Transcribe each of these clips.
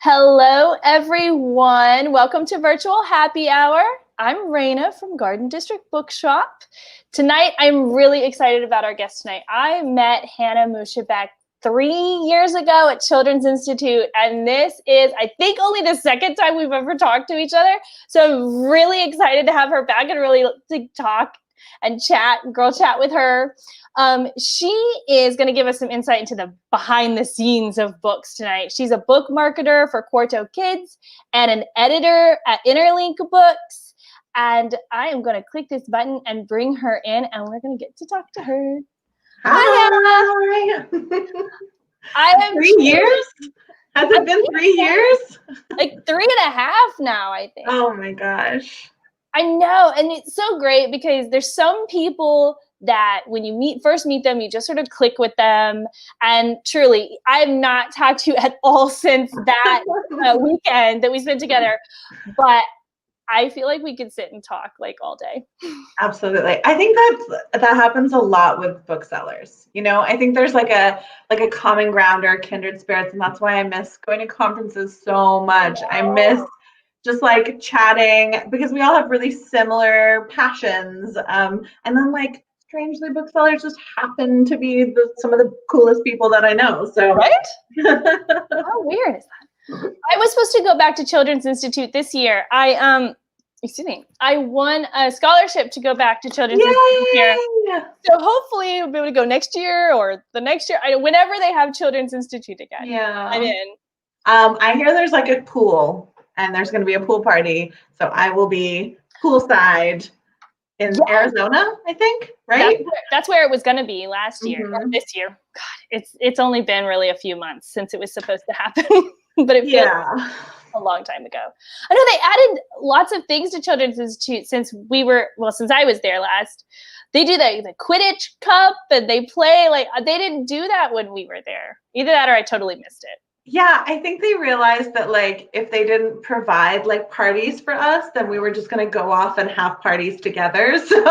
Hello, everyone. Welcome to Virtual Happy Hour. I'm Raina from Garden District Bookshop. Tonight, I'm really excited about our guest tonight. I met Hannah Moushabeck 3 years ago at Children's Institute, and this is, I think, only the second time we've ever talked to each other. So I'm really excited to have her back and really to talk and chat, girl chat with her. She is going to give us some insight into the behind the scenes of books tonight. She's a book marketer for Quarto Kids and an editor at Interlink Books. And I am going to click this button and bring her in, and we're going to get to talk to her. Hi. I am 3 years? Has it been 3 years? Like 3.5 now, I think. Oh my gosh. I know. And it's so great because there's some people that when you first meet them, you just sort of click with them. And truly, I have not talked to you at all since that weekend that we spent together. But I feel like we could sit and talk like all day. Absolutely. I think that happens a lot with booksellers. You know, I think there's like a common ground or kindred spirits, and that's why I miss going to conferences so much. I miss just like chatting because we all have really similar passions. And then like strangely, booksellers just happen to be some of the coolest people that I know. So right? How weird is that? I was supposed to go back to Children's Institute this year. I won a scholarship to go back to Children's Institute here. So hopefully we'll be able to go next year or the next year. Whenever they have Children's Institute again. Yeah. I'm in. I hear there's like a pool and there's going to be a pool party. So I will be poolside in Arizona, I think, right? That's where it was going to be last year or this year. God, it's only been really a few months since it was supposed to happen, but it feels a long time ago. I know they added lots of things to Children's Institute since I was there last. They do the Quidditch Cup and they play they didn't do that when we were there. Either that or I totally missed it. Yeah, I think they realized that like if they didn't provide like parties for us, then we were just going to go off and have parties together. So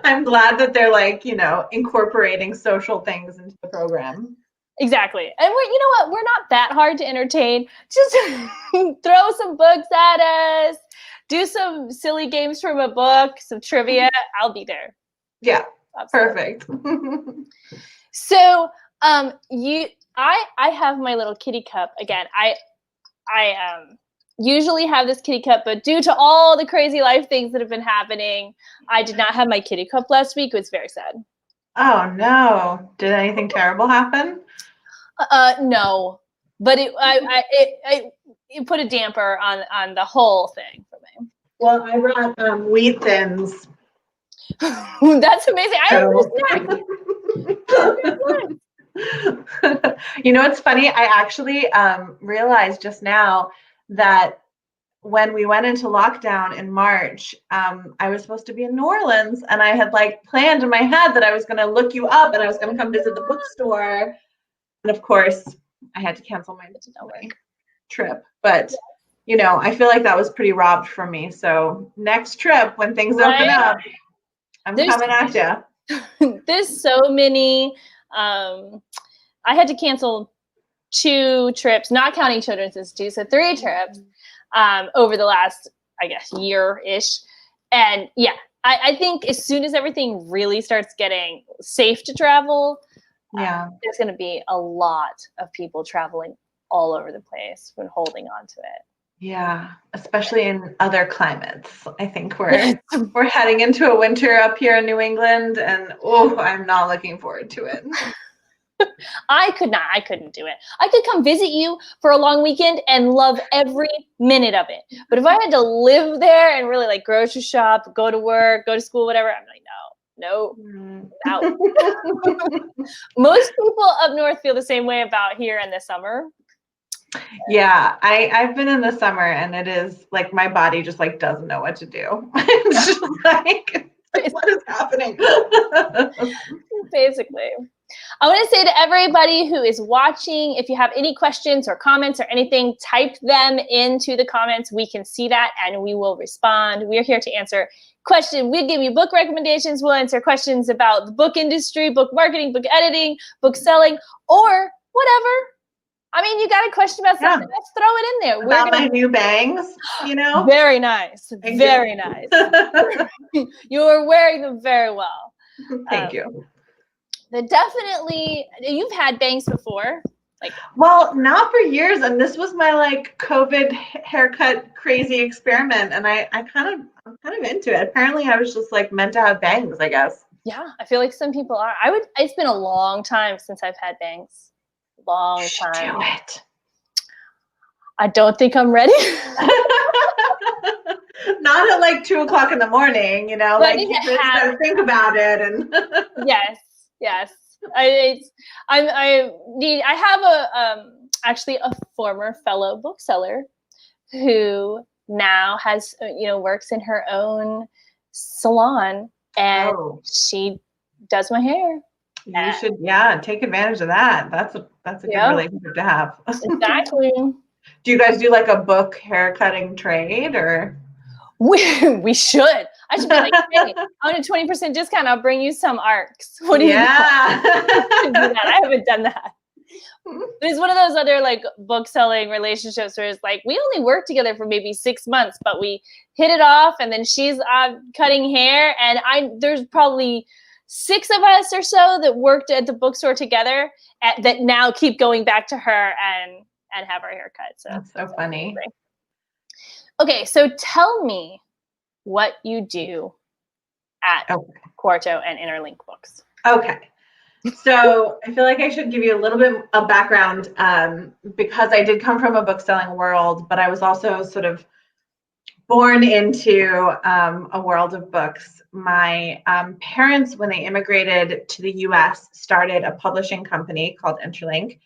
I'm glad that they're like, incorporating social things into the program. Exactly. And we're not that hard to entertain. Just throw some books at us, do some silly games from a book, some trivia. I'll be there. Yeah. Absolutely. Perfect. So I have my little kitty cup again. I usually have this kitty cup, but due to all the crazy life things that have been happening, I did not have my kitty cup last week. It was very sad. Oh no! Did anything terrible happen? No, but it put a damper on the whole thing for me. Well, I brought wheat thins. That's amazing. I have a snack. It's funny. I actually realized just now that when we went into lockdown in March, I was supposed to be in New Orleans, and I had planned in my head that I was going to look you up and I was going to come visit the bookstore. And of course, I had to cancel my trip. But, I feel like that was pretty robbed from me. So next trip, when things open up, I'm coming at you. There's so many. I had to cancel 2 trips, not counting Children's Institute, so 3 trips over the last, I guess, year-ish. And yeah, I think as soon as everything really starts getting safe to travel, there's going to be a lot of people traveling all over the place when holding on to it. Yeah, especially in other climates. I think we're heading into a winter up here in New England, and I'm not looking forward to it. I couldn't do it. I could come visit you for a long weekend and love every minute of it. But if I had to live there and really grocery shop, go to work, go to school, whatever, I'm like, no, out. Most people up north feel the same way about here in the summer. Yeah, I've been in the summer, and it is my body just doesn't know what to do. It's just what is happening? Basically. I want to say to everybody who is watching, if you have any questions or comments or anything, type them into the comments. We can see that and we will respond. We're here to answer questions. We'll give you book recommendations. We'll answer questions about the book industry, book marketing, book editing, book selling, or whatever. I mean, you got a question about something, let's throw it in there. About my new bangs, you know? Very nice. Very nice. You are wearing them very well. Thank you. Definitely, you've had bangs before. Well, not for years, and this was my like COVID haircut crazy experiment, and I'm kind of into it. Apparently, I was just like meant to have bangs, I guess. Yeah, I feel like some people are. It's been a long time since I've had bangs. Long time. Do it. I don't think I'm ready. Not at like 2:00 in the morning, you know. Like you just gotta think about it, and yes. I have actually a former fellow bookseller who now has works in her own salon, and she does my hair. You should take advantage of that. That's a good relationship to have. Exactly. Do you guys do like a book haircutting trade, or? We should. I should be like, hey, on a 20% discount, I'll bring you some arcs. What do you think? I haven't done that. There's one of those other like book selling relationships where it's like, we only worked together for maybe 6 months, but we hit it off, and then she's cutting hair, and there's probably 6 of us or so that worked at the bookstore together that now keep going back to her and have our hair cut. So that's so funny. Okay, so tell me what you do at Quarto and Interlink Books. Okay. So I feel like I should give you a little bit of background because I did come from a bookselling world, but I was also sort of born into a world of books. My parents, when they immigrated to the US, started a publishing company called Interlink.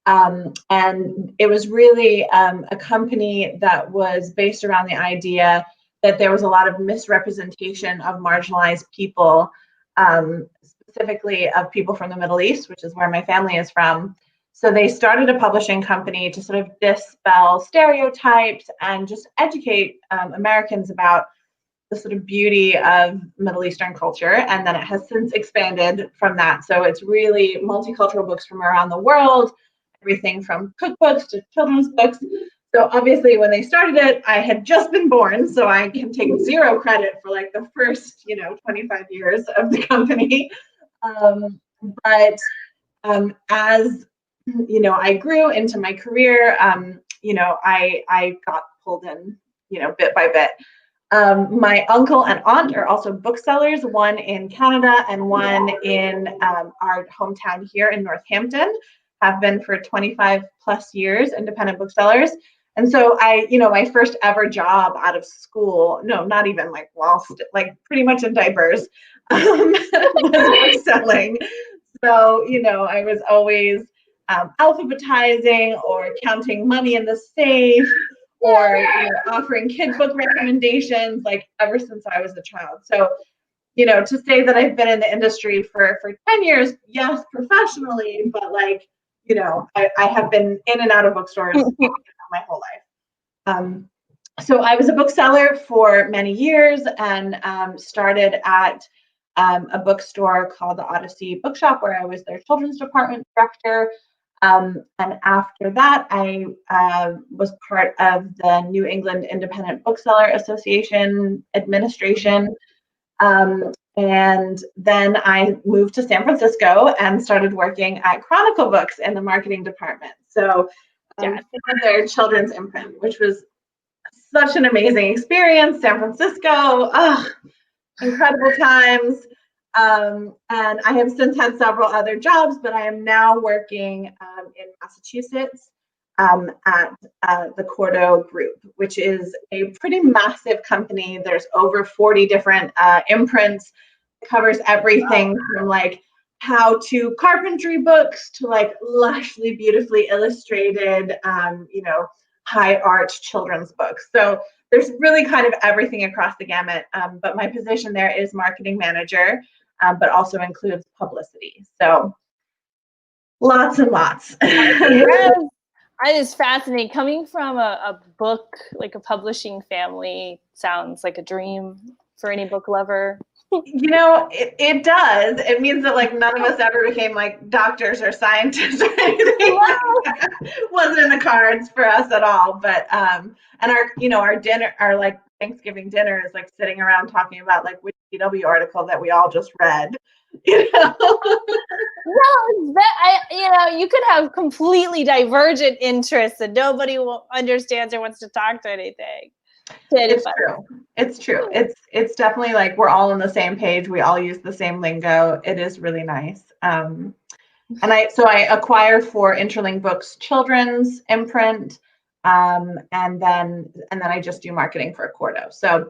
And it was really a company that was based around the idea that there was a lot of misrepresentation of marginalized people, specifically of people from the Middle East, which is where my family is from. So they started a publishing company to sort of dispel stereotypes and just educate Americans about the sort of beauty of Middle Eastern culture. And then it has since expanded from that. So it's really multicultural books from around the world, everything from cookbooks to children's books. So obviously when they started it, I had just been born, so I can take zero credit for like the first, 25 years of the company. But as I grew into my career, I got pulled in, bit by bit. My uncle and aunt are also booksellers, one in Canada and one in our hometown here in Northampton, have been for 25 plus years, independent booksellers. And so my first ever job out of school, no, not even like pretty much in diapers, was bookselling. So, I was always alphabetizing or counting money in the safe or offering kid book recommendations, like ever since I was a child. So, to say that I've been in the industry for 10 years, yes, professionally, but I have been in and out of bookstores my whole life. So I was a bookseller for many years and started at a bookstore called the Odyssey Bookshop, where I was their children's department director. And after that, I was part of the New England Independent Bookseller Association administration. And then I moved to San Francisco and started working at Chronicle Books in the marketing department. So their children's imprint, which was such an amazing experience. San Francisco, incredible times. And I have since had several other jobs, but I am now working in Massachusetts at the Quarto Group, which is a pretty massive company. There's over 40 different imprints. It covers everything from like how-to carpentry books to like lushly, beautifully illustrated, high art children's books. So there's really kind of everything across the gamut. But my position there is marketing manager, but also includes publicity. So lots and lots. That is fascinating. Coming from a book, like a publishing family, sounds like a dream for any book lover. It does. It means that like none of us ever became like doctors or scientists or anything. Wasn't in the the cards for us at all. But and our dinner, our like Thanksgiving dinner is like sitting around talking about like which CW article that we all just read. Well, you could have completely divergent interests and nobody understands or wants to talk to anything. It's true. It's true. It's definitely like we're all on the same page. We all use the same lingo. It is really nice. And I acquire for Interlink Books children's imprint, and then I just do marketing for Quarto. So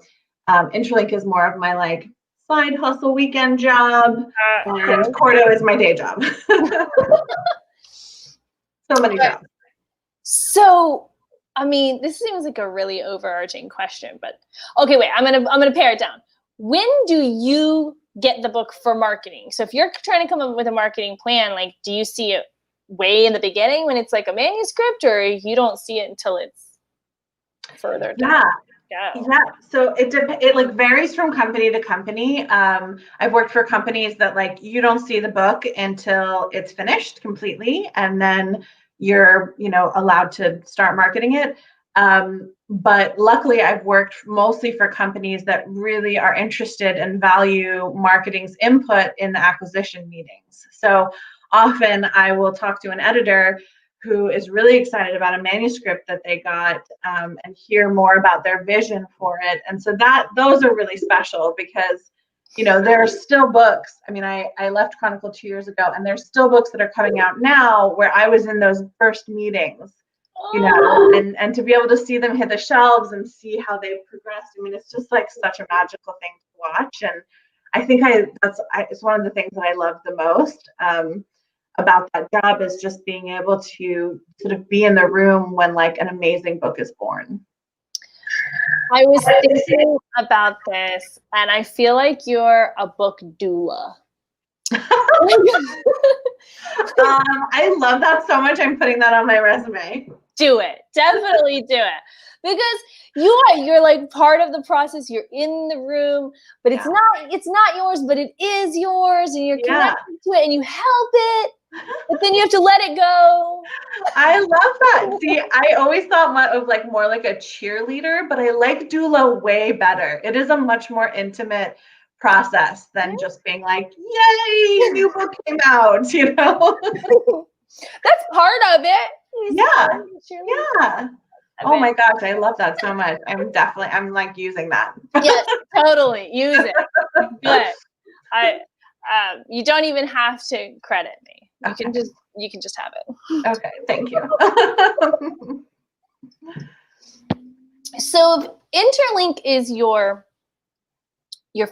Interlink is more of my like side hustle weekend job, and Quarto is my day job. So many jobs. So, I mean, this seems like a really overarching question, but okay, wait, I'm gonna pare it down. When do you get the book for marketing? So if you're trying to come up with a marketing plan, like, do you see it way in the beginning when it's like a manuscript, or you don't see it until it's further down? Yeah. So it like varies from company to company. I've worked for companies that like you don't see the book until it's finished completely, and then you're allowed to start marketing it. But luckily, I've worked mostly for companies that really are interested and value marketing's input in the acquisition meetings. So often I will talk to an editor who is really excited about a manuscript that they got, and hear more about their vision for it. And so those are really special because, there are still books. I mean, I left Chronicle 2 years ago, and there's still books that are coming out now where I was in those first meetings, and to be able to see them hit the shelves and see how they've progressed. I mean, it's just like such a magical thing to watch. And I think it's one of the things that I love the most about that job is just being able to sort of be in the room when like an amazing book is born. I was thinking about this, and I feel like you're a book doula. I love that so much. I'm putting that on my resume. Do it. Definitely do it. Because you're like part of the process. You're in the room, but it's not yours, but it is yours, and you're connected to it, and you help it, but then you have to let it go. I love that. See, I always thought of like more like a cheerleader, but I like doula way better. It is a much more intimate process than just being like, yay, new book came out, That's part of it. Yeah. Oh my gosh, I love that so much. I'm like using that. Yes, totally. Use it. But you don't even have to credit me. You can just have it. Okay, thank you. So Interlink is your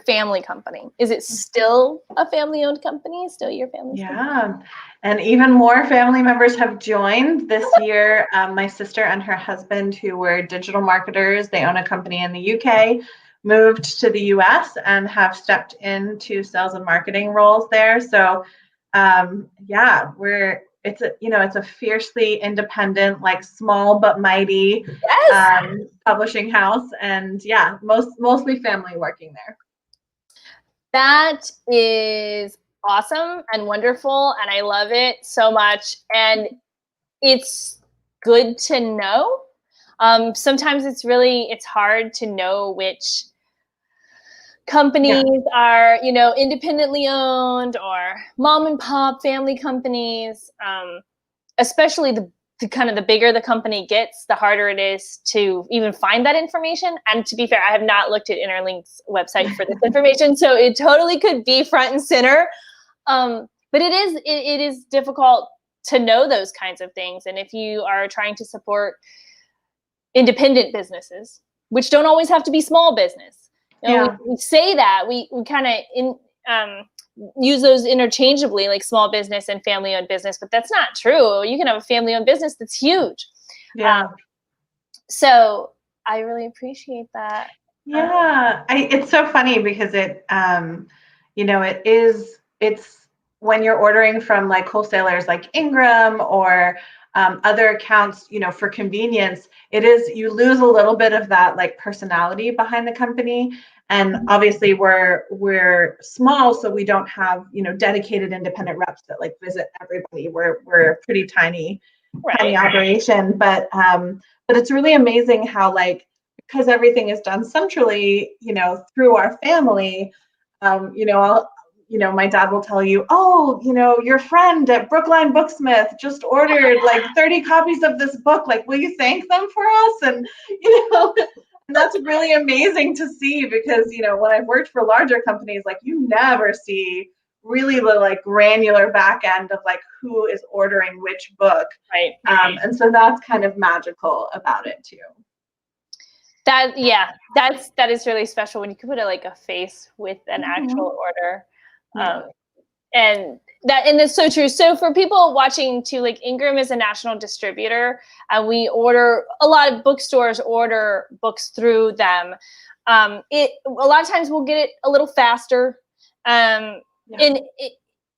family company. Is it still a family-owned company? Still your family? Yeah, and even more family members have joined this year. My sister and her husband, who were digital marketers, they own a company in the UK, moved to the US and have stepped into sales and marketing roles there. So it's a fiercely independent, like small but mighty publishing house, and mostly family working there. That is awesome and wonderful, and I love it so much. And it's good to know. Sometimes it's hard to know which companies are, independently owned or mom and pop family companies. Especially the kind of the bigger the company gets, the harder it is to even find that information. And to be fair, I have not looked at Interlink's website for this information, so it totally could be front and center. But it is difficult to know those kinds of things. And if you are trying to support independent businesses, which don't always have to be small business, we say that we kind of use those interchangeably, like small business and family-owned business, but that's not true. You can have a family-owned business that's huge. So I really appreciate that. It's so funny because it's when you're ordering from like wholesalers like Ingram or other accounts, for convenience, you lose a little bit of that like personality behind the company. And obviously we're small, so we don't have, dedicated independent reps that like visit everybody. We're pretty tiny. tiny operation, but it's really amazing how, like, because everything is done centrally, through our family, my dad will tell you, oh, your friend at Brookline Booksmith just ordered like 30 copies of this book. Like, will you thank them for us? And, and that's really amazing to see because, when I've worked for larger companies, like you never see really the like granular back end of like who is ordering which book. Right. And so that's kind of magical about it too. That is really special when you can put a face with an actual order. And that's so true. So for people watching too, like Ingram is a national distributor, and we order, a lot of bookstores order books through them. A lot of times we'll get it a little faster. And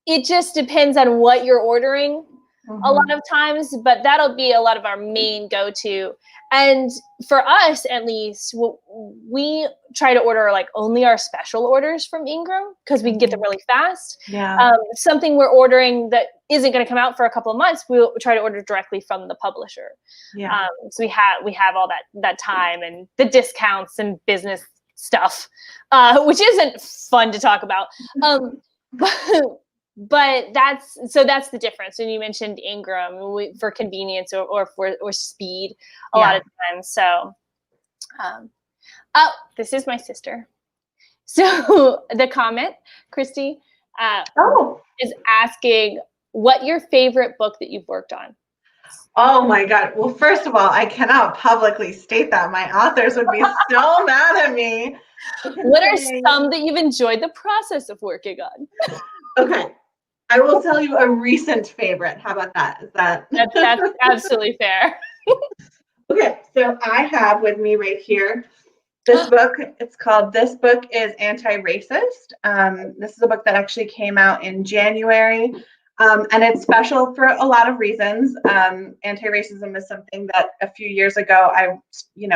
it just depends on what you're ordering a lot of times, but that'll be a lot of our main go-to. And for us, at least, we try to order like only our special orders from Ingram because we can get them really fast. Something we're ordering that isn't going to come out for a couple of months, we'll try to order directly from the publisher. So we have all that time and the discounts and business stuff, which isn't fun to talk about. But that's the difference. And you mentioned Ingram for convenience or for speed a lot of times. So, this is my sister. So the comment, Christy, is asking what your favorite book that you've worked on. Oh my God. Well, first of all, I cannot publicly state that. My authors would be so mad at me. What are some that you've enjoyed the process of working on? Okay. I will tell you a recent favorite. How about that? That's absolutely fair. Okay, so I have with me right here this book. It's called This Book is Antiracist. This is a book that actually came out in January, and it's special for a lot of reasons. Anti-racism is something that a few years ago I,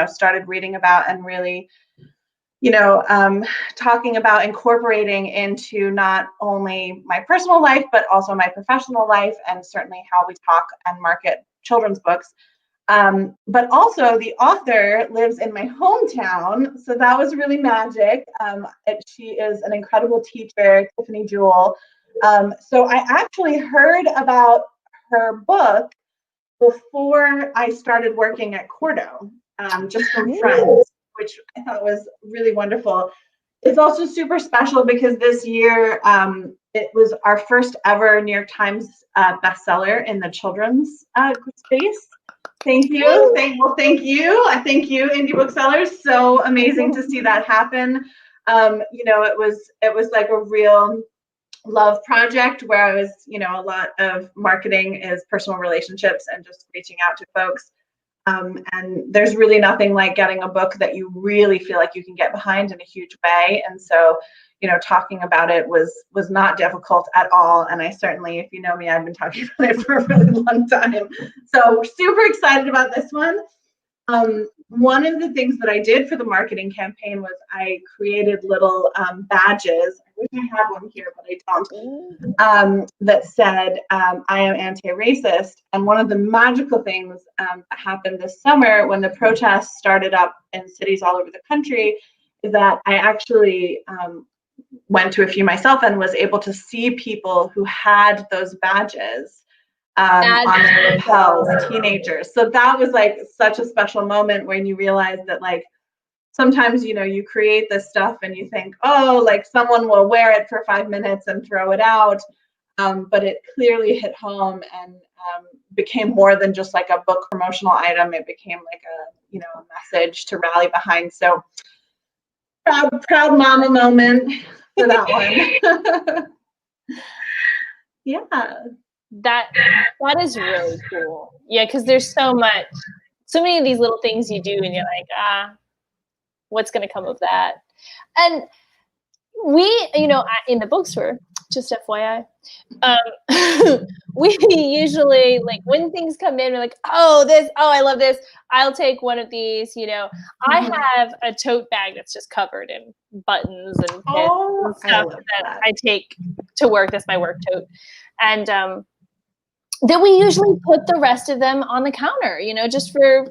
started reading about and really talking about incorporating into not only my personal life, but also my professional life, and certainly how we talk and market children's books. But also the author lives in my hometown, so that was really magic. She is an incredible teacher, Tiffany Jewell. So I actually heard about her book before I started working at Quarto, just from friends, which I thought was really wonderful. It's also super special because this year it was our first ever New York Times bestseller in the children's space. Thank you. Thank you. I thank you, indie booksellers. So amazing to see that happen. It was like a real love project where I was, a lot of marketing is personal relationships and just reaching out to folks. And there's really nothing like getting a book that you really feel like you can get behind in a huge way. And so, talking about it was not difficult at all. And I certainly, if you know me, I've been talking about it for a really long time. So super excited about this one. One of the things that I did for the marketing campaign was I created little badges. I wish I had one here, but I don't. That said, I am anti-racist. And one of the magical things that happened this summer when the protests started up in cities all over the country is that I actually went to a few myself and was able to see people who had those badges on their lapels, teenagers. So that was like such a special moment when you realize that like sometimes, you create this stuff and you think, oh, like someone will wear it for 5 minutes and throw it out. But it clearly hit home and became more than just like a book promotional item. It became like a message to rally behind. So proud mama moment for that one. Yeah. That is really cool. Yeah, because there's so many of these little things you do and you're like, what's going to come of that? And we, in the bookstore, just FYI, we usually, like, when things come in, we're like, I love this. I'll take one of these, I have a tote bag that's just covered in buttons and pins and stuff that I take to work. That's my work tote. And that we usually put the rest of them on the counter, just for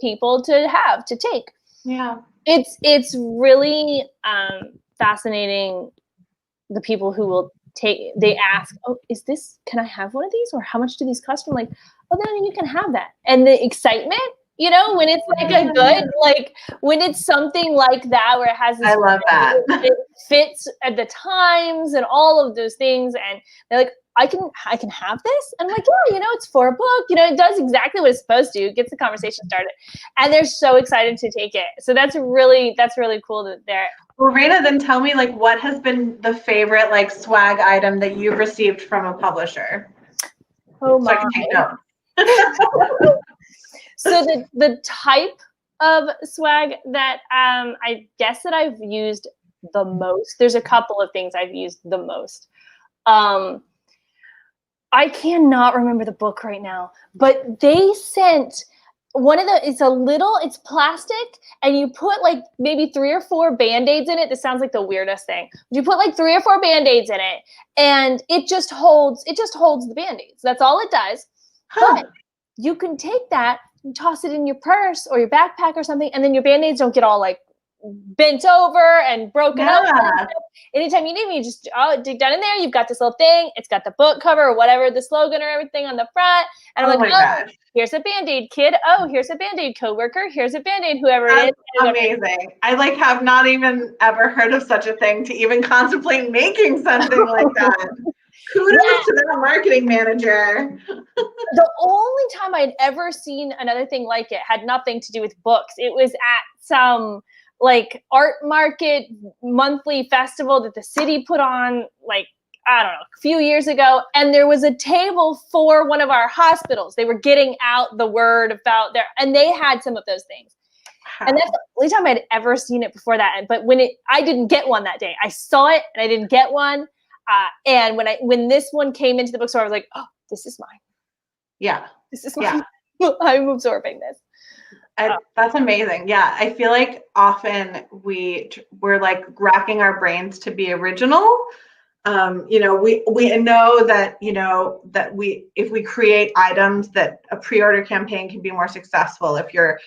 people to take. Yeah. It's really fascinating, the people who will they ask, oh, can I have one of these? Or how much do these cost? I'm like, oh, then you can have that. And the excitement, when it's like a good, like when it's something like that, where it has this, I love that. It fits at the times and all of those things. And they're like, I can have this. And I'm like, yeah, it's for a book. It does exactly what it's supposed to. It gets the conversation started. And they're so excited to take it. So that's really cool that they're. Well, Raina, then tell me, like, what has been the favorite, like, swag item that you've received from a publisher? Oh my. So I can take notes. So the type of swag that I guess that I've used the most, there's a couple of things I've used the most. I cannot remember the book right now, but they sent it's plastic, and you put like maybe 3 or 4 Band-Aids in it. This sounds like the weirdest thing. You put like 3 or 4 Band-Aids in it, and it just holds the Band-Aids. That's all it does. But you can take that and toss it in your purse or your backpack or something, and then your Band-Aids don't get all like bent over and broken up. Anytime you need me, you just dig down in there. You've got this little thing. It's got the book cover or whatever, the slogan or everything on the front. And I'm like, oh, here's a Band-Aid, kid. Oh, here's a Band-Aid coworker. Here's a Band-Aid, whoever it is. Amazing. I like have not even ever heard of such a thing to even contemplate making something like that. Kudos to that marketing manager. The only time I'd ever seen another thing like it had nothing to do with books. It was at some like art market monthly festival that the city put on, like, I don't know, a few years ago. And there was a table for one of our hospitals. They were getting out the word about and they had some of those things. Wow. And that's the only time I'd ever seen it before that. But I didn't get one that day. I saw it and I didn't get one. And when this one came into the bookstore, I was like, oh, this is mine. Yeah. This is mine. Yeah. I'm absorbing this. That's amazing. Yeah, I feel like often we're like racking our brains to be original. We know that if we create items, that a pre-order campaign can be more successful if you're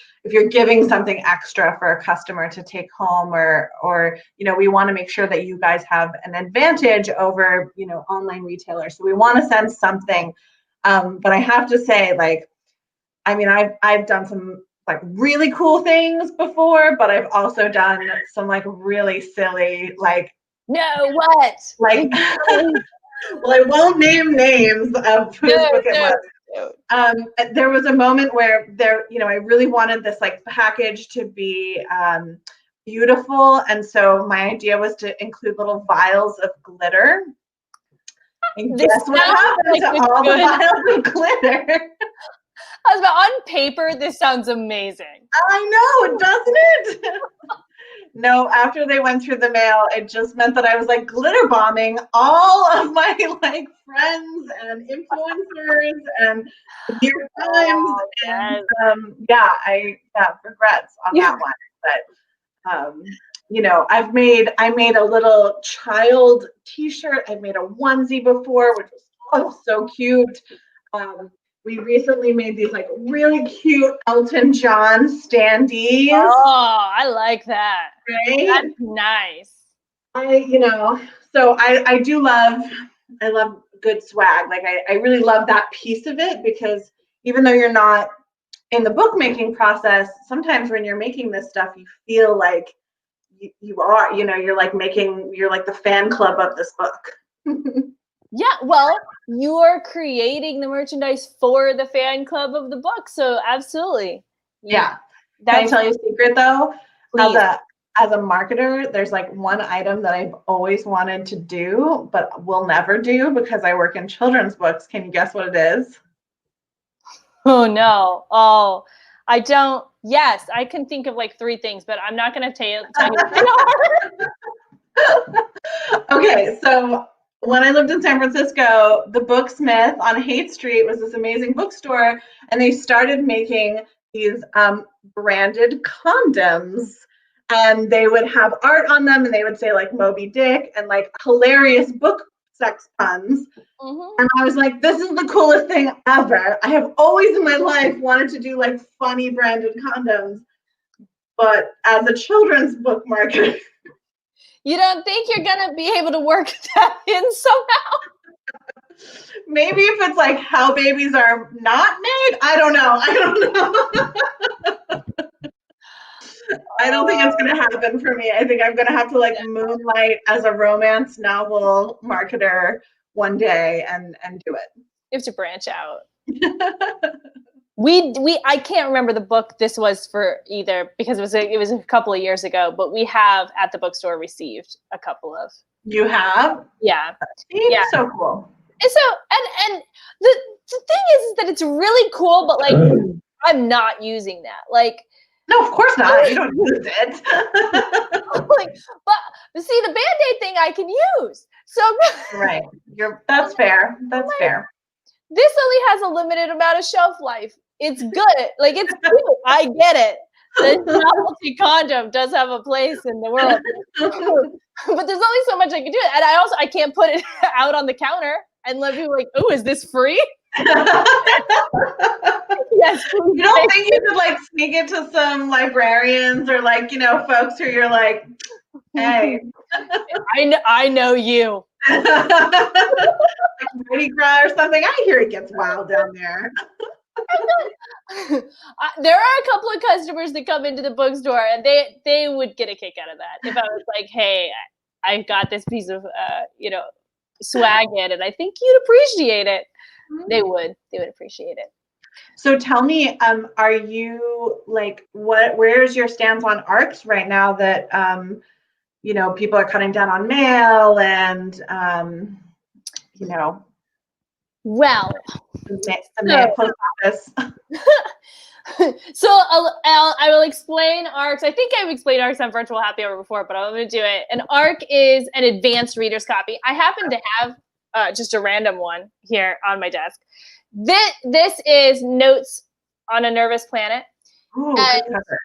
giving something extra for a customer to take home, or we want to make sure that you guys have an advantage over online retailers. So we want to send something. But I have to say, like, I mean, I've done some like really cool things before, but I've also done some like really silly, like, what? Like, well, I won't name names of whose book it was. There was a moment where I really wanted this like package to be beautiful, and so my idea was to include little vials of glitter. And guess what happened to all the vials of glitter? On paper, this sounds amazing. I know, doesn't it? No, after they went through the mail, it just meant that I was like glitter bombing all of my like friends and influencers and New York Times. And I have regrets on that one. But I made a little child T-shirt. I've made a onesie before, which was so cute. We recently made these like really cute Elton John standees. Oh, I like that. Right? That's nice. So I love good swag. Like I really love that piece of it, because even though you're not in the bookmaking process, sometimes when you're making this stuff, you feel like you are, you're like the fan club of this book. Yeah, well, you are creating the merchandise for the fan club of the book, so absolutely. Yeah. Can I tell you a secret though? Please. As a marketer, there's like one item that I've always wanted to do, but will never do because I work in children's books. Can you guess what it is? Oh no. Oh, I don't. Yes, I can think of like 3 things, but I'm not going to tell you. Okay, so when I lived in San Francisco, the Booksmith on Haight Street was this amazing bookstore, and they started making these branded condoms, and they would have art on them, and they would say like Moby Dick and like hilarious book sex puns. Mm-hmm. And I was like, this is the coolest thing ever. I have always in my life wanted to do like funny branded condoms. But as a children's book marketer, You don't think you're gonna be able to work that in somehow? maybe if it's like how babies are not made, I don't know. I don't think it's gonna happen for me. I think I'm gonna have to like moonlight as a romance novel marketer one day and do it. You have to branch out. I can't remember the book this was for either because it was a couple of years ago, but we have at the bookstore received a couple of. You have? Yeah. Yeah. So cool. And so and the thing is that it's really cool, but like I'm not using that. Like, no, of course not. You don't use it. like, but see, the Band-Aid thing I can use. So right. That's fair. That's fair. This only has a limited amount of shelf life. It's good. Like, it's cool. I get it. The novelty condom does have a place in the world. But there's only so much I can do. And I can't put it out on the counter and let people like, oh, is this free? Yes. You don't think you could like sneak it to some librarians or like, folks who you're like, hey. I know you. Like Mardi Gras or something. I hear it gets wild down there. There are a couple of customers that come into the bookstore and they would get a kick out of that. If I was like, hey, I got this piece of swag in and I think you'd appreciate it. They would appreciate it. So tell me, are you like where's your stance on ARCs right now that people are cutting down on mail and well, the mail post office. So I will explain ARCs. I think I've explained ARCs on Virtual Happy Hour before, but I'm going to do it. An ARC is an advanced reader's copy. I happen to have just a random one here on my desk. This is Notes on a Nervous Planet. Ooh, good cover.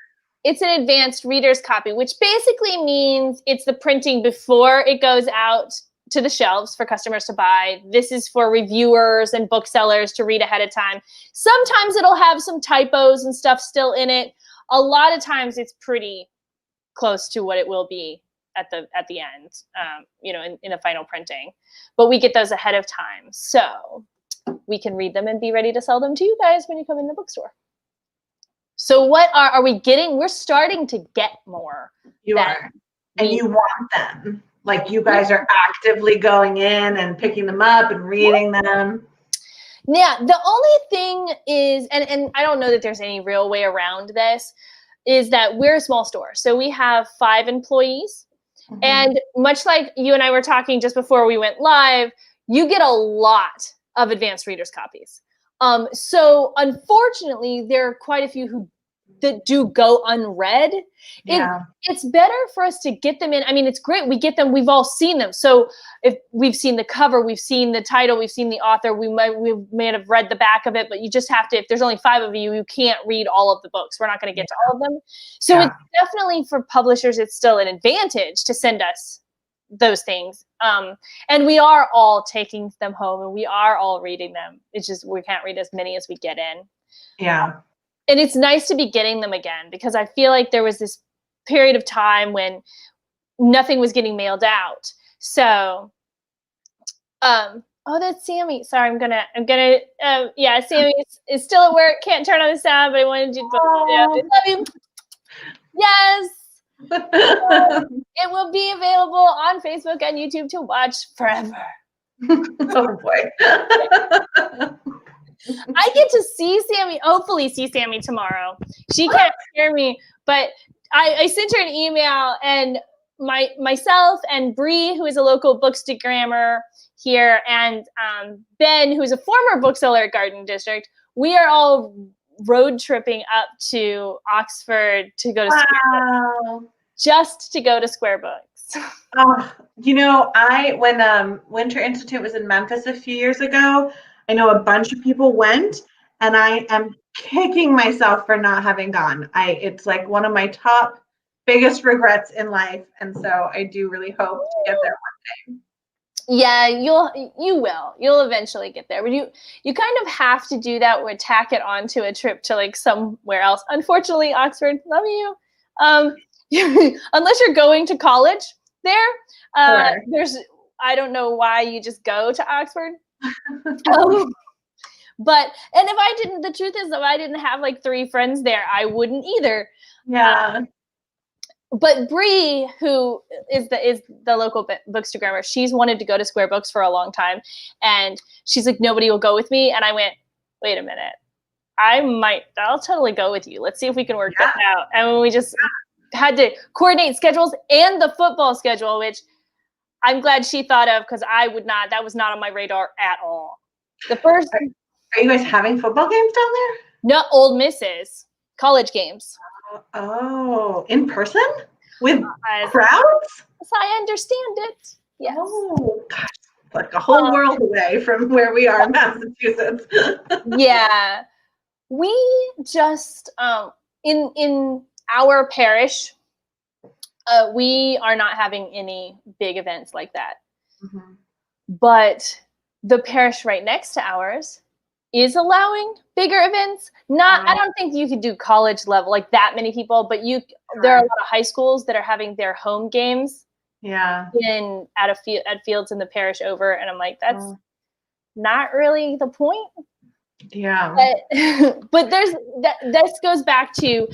It's an advanced reader's copy, which basically means it's the printing before it goes out to the shelves for customers to buy. This is for reviewers and booksellers to read ahead of time. Sometimes it'll have some typos and stuff still in it. A lot of times it's pretty close to what it will be at the end, in the final printing. But we get those ahead of time. So we can read them and be ready to sell them to you guys when you come in the bookstore. So what are we getting? We're starting to get more. You are. And you want them. Like you guys are actively going in and picking them up and reading them. Yeah, the only thing is, and I don't know that there's any real way around this, is that we're a small store. So we have 5 employees. Mm-hmm. And much like you and I were talking just before we went live, you get a lot of advanced readers copies. So unfortunately, there are quite a few that do go unread. Yeah. It's better for us to get them in. I mean, it's great. We get them. We've all seen them. So if we've seen the cover, we've seen the title, we've seen the author, we may have read the back of it, but you just have to, if there's only 5 of you, you can't read all of the books. We're not going to get to all of them. So It's definitely for publishers, it's still an advantage to send us those things. And we are all taking them home and we are all reading them. It's just, we can't read as many as we get in. Yeah. And it's nice to be getting them again because I feel like there was this period of time when nothing was getting mailed out. So, oh, that's Sammy. Sorry, I'm gonna, Sammy is still at work. Can't turn on the sound, but I wanted you to, I love you. Yes. It will be available on Facebook and YouTube to watch forever. Oh boy. I get to see Sammy, hopefully see Sammy tomorrow. She can't hear me, but I sent her an email and myself and Bree, who is a local bookstagrammer here, and Ben, who's a former bookseller at Garden District, we are all road tripping up to Oxford to go to Square Books, just to go to Square Books. When Winter Institute was in Memphis a few years ago, I know a bunch of people went, and I am kicking myself for not having gone. It's like one of my top biggest regrets in life, and so I do really hope to get there one day. Yeah, you'll eventually get there, but you kind of have to do that or tack it onto a trip to like somewhere else. Unfortunately, Oxford, love you. Um, unless you're going to college there, Sure. there's I don't know why you just go to Oxford. Um, but and if I didn't, the truth is, if I didn't have like 3 friends there, I wouldn't either. Yeah. But Bree, who is the local bookstagrammer, she's wanted to go to Square Books for a long time, and she's like, nobody will go with me. And I went, wait a minute, I'll totally go with you. Let's see if we can work that out. And we just had to coordinate schedules and the football schedule, which I'm glad she thought of because I would not. That was not on my radar at all. The first. Are you guys having football games down there? No, Old Misses college games. Oh, in person with crowds? As I understand it. Yes. Oh, gosh, like a whole world away from where we are in Massachusetts. Yeah, we just in our parish, we are not having any big events like that. Mm-hmm. But the parish right next to ours is allowing bigger events. I don't think you could do college level, like that many people, but there are a lot of high schools that are having their home games at fields in the parish over. And I'm like, that's not really the point. Yeah. But this goes back to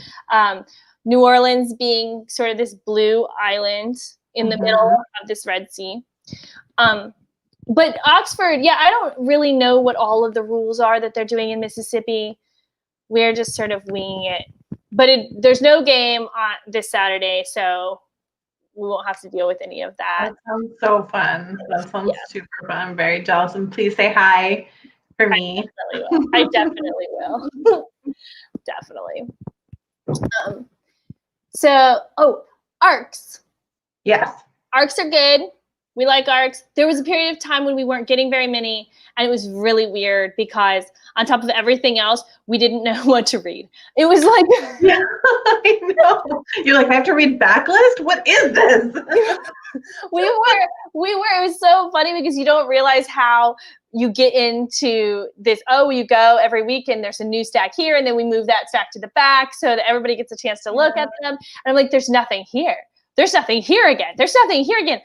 New Orleans being sort of this blue island in the middle of this Red Sea. But Oxford, I don't really know what all of the rules are that they're doing in Mississippi. We're just sort of winging it. But there's no game on this Saturday, so we won't have to deal with any of that. That sounds so fun. That sounds super fun. I'm very jealous. And please say hi for me. I definitely will. Definitely. ARCs. Yes. ARCs are good. We like ARCs. There was a period of time when we weren't getting very many, and it was really weird because on top of everything else, we didn't know what to read. It was like, yeah, I know. You're like, I have to read backlist? What is this? we were. It was so funny because you don't realize how you get into this. Oh, you go every week and there's a new stack here, and then we move that stack to the back so that everybody gets a chance to look at them. And I'm like, there's nothing here. There's nothing here again. There's nothing here again.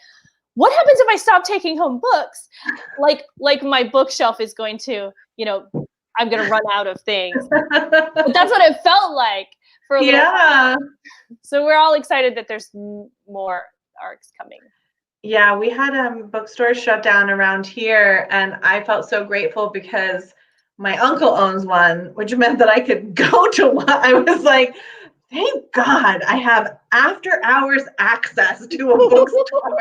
What happens if I stop taking home books? Like my bookshelf is going to, I'm going to run out of things. But that's what it felt like for a little while. So we're all excited that there's more ARCs coming. Yeah, we had bookstores shut down around here, and I felt so grateful because my uncle owns one, which meant that I could go to one. I was like, thank God I have after hours access to a bookstore,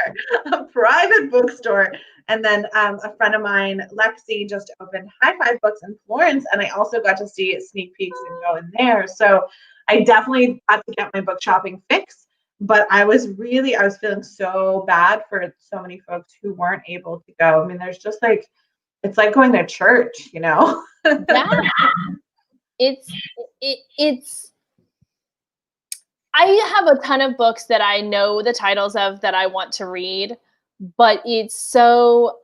a private bookstore. And then a friend of mine, Lexi, just opened High Five Books in Florence, and I also got to see sneak peeks and go in there. So I definitely had to get my book shopping fix, but I was feeling so bad for so many folks who weren't able to go. I mean, there's just like, it's like going to church, Yeah. It's I have a ton of books that I know the titles of that I want to read, but it's so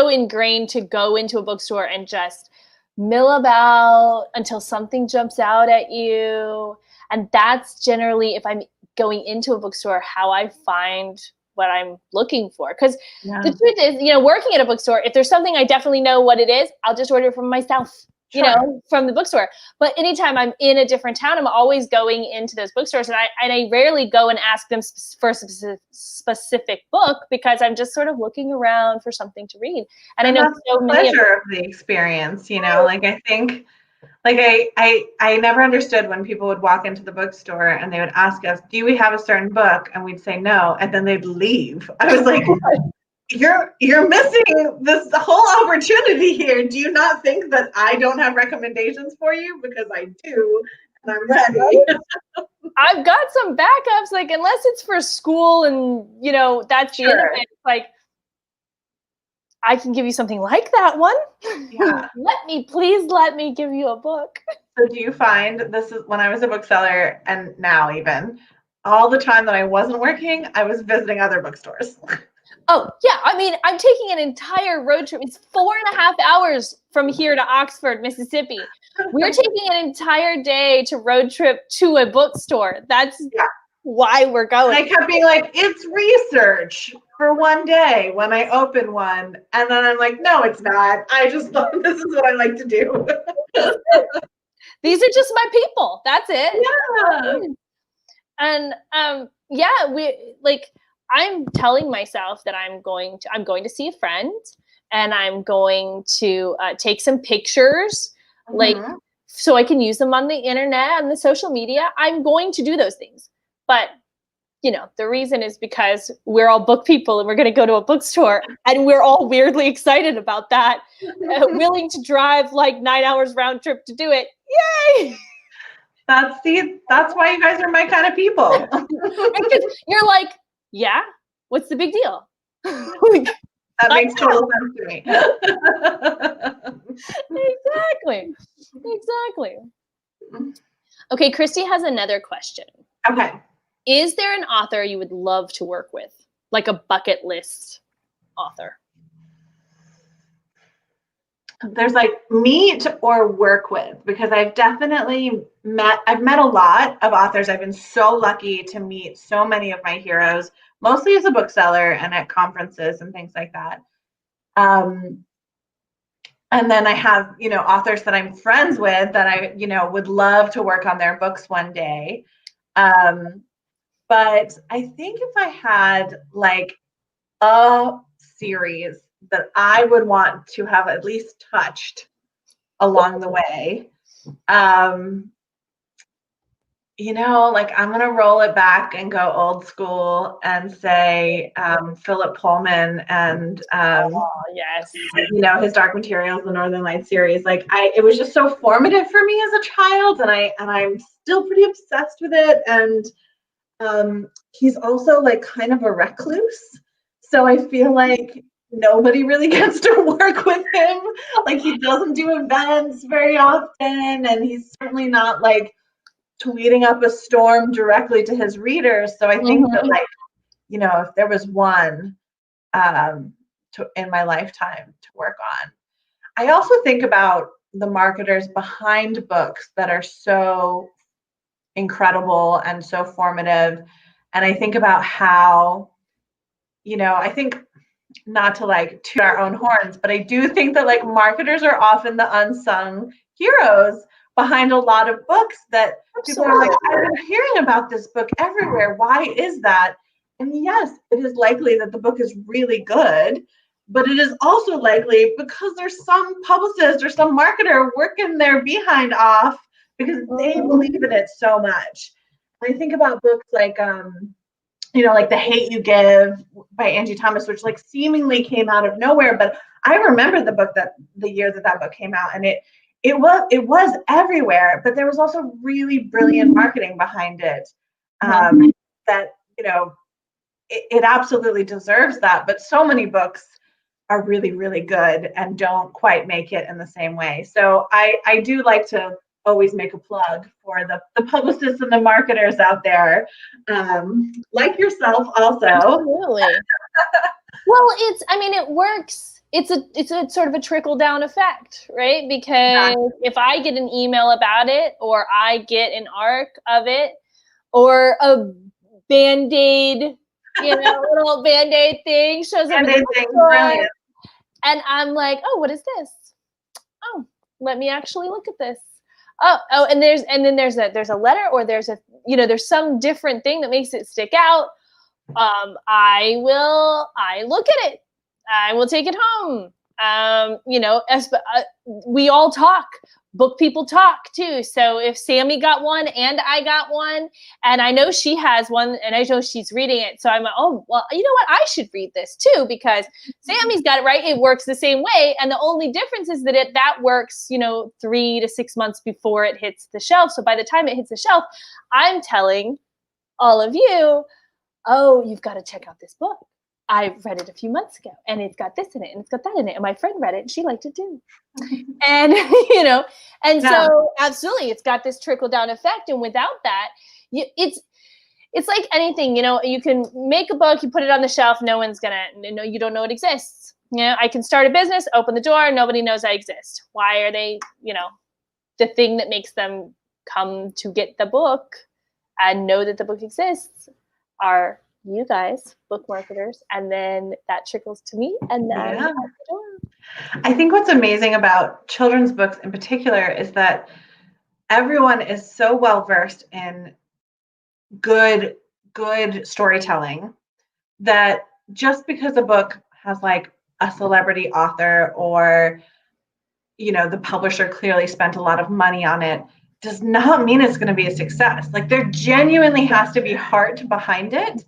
ingrained to go into a bookstore and just mill about until something jumps out at you. And that's generally, if I'm going into a bookstore, how I find what I'm looking for. Because the truth is, working at a bookstore, if there's something I definitely know what it is, I'll just order it from myself. From the bookstore. But anytime I'm in a different town, I'm always going into those bookstores, and I rarely go and ask them for a specific book because I'm just sort of looking around for something to read. And I know that's so many pleasure of the experience, like I think, like I never understood when people would walk into the bookstore and they would ask us, do we have a certain book? And we'd say no, and then they'd leave. I was like, you're missing this whole opportunity here. Do you not think that I don't have recommendations for you? Because I do, and I'm ready. I've got some backups, like unless it's for school and that's the end of it. Like I can give you something like that one. Yeah. Let me give you a book. So do you find, this is when I was a bookseller and now even, all the time that I wasn't working, I was visiting other bookstores. Oh, yeah. I mean, I'm taking an entire road trip. It's 4.5 hours from here to Oxford, Mississippi. We're taking an entire day to road trip to a bookstore. That's why we're going. And I kept being like, it's research for one day when I open one. And then I'm like, no, it's not. I just thought this is what I like to do. These are just my people. That's it. Yeah. And I'm telling myself that I'm going to see a friend, and I'm going to take some pictures, like, so I can use them on the internet and the social media. I'm going to do those things. But, the reason is because we're all book people and we're going to go to a bookstore, and we're all weirdly excited about that, willing to drive like 9 hours round trip to do it. Yay! That's why you guys are my kind of people. Because you're like, yeah, what's the big deal? That makes total sense to me. Exactly. Okay, Christy has another question. Okay. Is there an author you would love to work with? Like a bucket list author? There's like meet or work with, because I've definitely met a lot of authors. I've been so lucky to meet so many of my heroes, mostly as a bookseller and at conferences and things like that. And then I have, authors that I'm friends with that I, would love to work on their books one day. But I think if I had like a series that I would want to have at least touched along the way, like I'm going to roll it back and go old school and say Philip Pullman and yes, his Dark Materials, the Northern Lights series. Like it was just so formative for me as a child, and I'm still pretty obsessed with it. And he's also like kind of a recluse, so I feel like nobody really gets to work with him. Like he doesn't do events very often, and he's certainly not like tweeting up a storm directly to his readers. So I think that, like, if there was one in my lifetime to work on. I also think about the marketers behind books that are so incredible and so formative. And I think about how, I think, not to like toot our own horns, but I do think that like marketers are often the unsung heroes behind a lot of books that people are like, I've been hearing about this book everywhere. Why is that? And yes, it is likely that the book is really good, but it is also likely because there's some publicist or some marketer working their behind off because they believe in it so much. I think about books like, like The Hate You Give by Angie Thomas, which like seemingly came out of nowhere. But I remember the year that book came out, and it was everywhere, but there was also really brilliant marketing behind it. That, it absolutely deserves that. But so many books are really, really good and don't quite make it in the same way. So I do like to always make a plug for the publicists and the marketers out there, like yourself also. Absolutely. Well, it works. It's a sort of a trickle down effect, right? Because if I get an email about it, or I get an arc of it, or a Band-Aid, little Band-Aid thing shows up in the bookstore, and I'm like, oh, what is this? Oh, let me actually look at this. Oh, and then there's a letter, or there's some different thing that makes it stick out. I look at it. I will take it home. We all talk. Book people talk too. So if Sammy got one and I got one, and I know she has one, and I know she's reading it, so I'm like, oh, well, you know what? I should read this too, because Sammy's got it right. It works the same way, and the only difference is that that works, 3 to 6 months before it hits the shelf. So by the time it hits the shelf, I'm telling all of you, oh, you've got to check out this book. I read it a few months ago, and it's got this in it, and it's got that in it. And my friend read it, and she liked it too. And, so absolutely, it's got this trickle down effect. And without that, it's it's like anything, you can make a book, you put it on the shelf, no one's gonna know, you don't know it exists. I can start a business, open the door, nobody knows I exist. Why are they, the thing that makes them come to get the book and know that the book exists are you guys, book marketers, and then that trickles to me, and then out the door. I think what's amazing about children's books in particular is that everyone is so well versed in good storytelling that just because a book has like a celebrity author or the publisher clearly spent a lot of money on it does not mean it's going to be a success. Like there genuinely has to be heart behind it.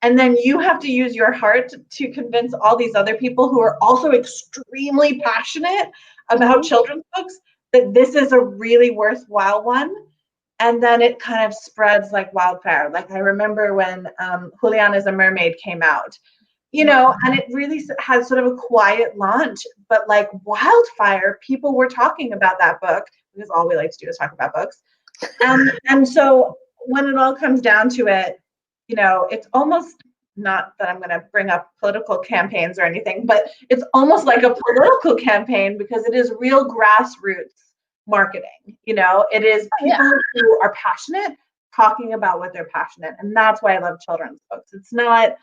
And then you have to use your heart to convince all these other people who are also extremely passionate about children's books that this is a really worthwhile one. And then it kind of spreads like wildfire. Like I remember when Julian is a Mermaid came out, and it really had sort of a quiet launch, but like wildfire, people were talking about that book because all we like to do is talk about books. And so when it all comes down to it, it's almost, not that I'm going to bring up political campaigns or anything, but it's almost like a political campaign because it is real grassroots marketing. It is people who are passionate talking about what they're passionate. And that's why I love children's books. It's not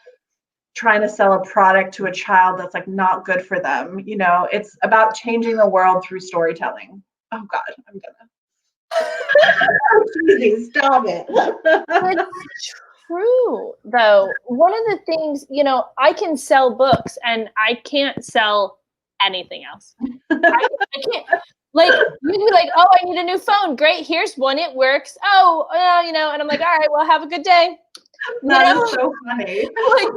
trying to sell a product to a child that's like not good for them. It's about changing the world through storytelling. Oh God, I'm gonna stop it. It's true though. One of the things, I can sell books and I can't sell anything else. I can't. Like you can be like, oh, I need a new phone. Great, here's one. It works. Oh, and I'm like, all right, well, have a good day. That is so funny. Like,